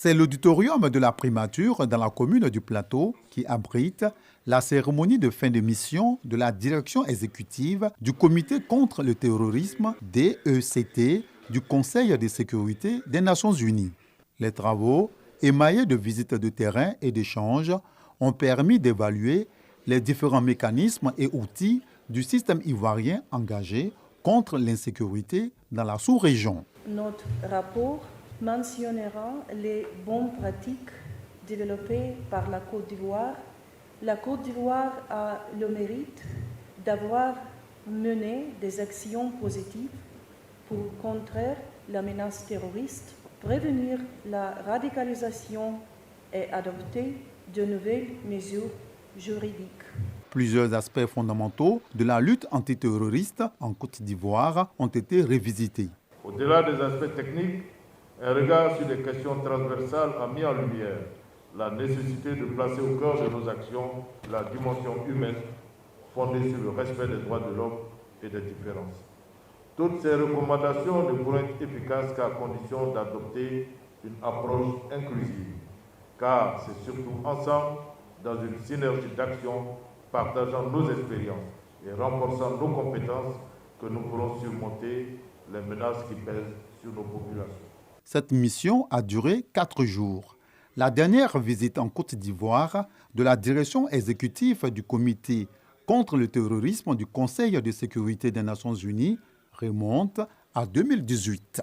C'est l'auditorium de la primature dans la commune du Plateau qui abrite la cérémonie de fin de mission de la direction exécutive du Comité contre le terrorisme DECT du Conseil de sécurité des Nations Unies. Les travaux, émaillés de visites de terrain et d'échanges, ont permis d'évaluer les différents mécanismes et outils du système ivoirien engagé contre l'insécurité dans la sous-région. Notre rapport mentionnera les bonnes pratiques développées par la Côte d'Ivoire. La Côte d'Ivoire a le mérite d'avoir mené des actions positives pour contrer la menace terroriste, prévenir la radicalisation et adopter de nouvelles mesures juridiques. Plusieurs aspects fondamentaux de la lutte antiterroriste en Côte d'Ivoire ont été revisités. Au-delà des aspects techniques, un regard sur les questions transversales a mis en lumière la nécessité de placer au cœur de nos actions la dimension humaine fondée sur le respect des droits de l'homme et des différences. Toutes ces recommandations ne pourront être efficaces qu'à condition d'adopter une approche inclusive, car c'est surtout ensemble, dans une synergie d'action, partageant nos expériences et renforçant nos compétences, que nous pourrons surmonter les menaces qui pèsent sur nos populations. Cette mission a duré 4 jours. La dernière visite en Côte d'Ivoire de la direction exécutive du Comité contre le terrorisme du Conseil de sécurité des Nations Unies remonte à 2018.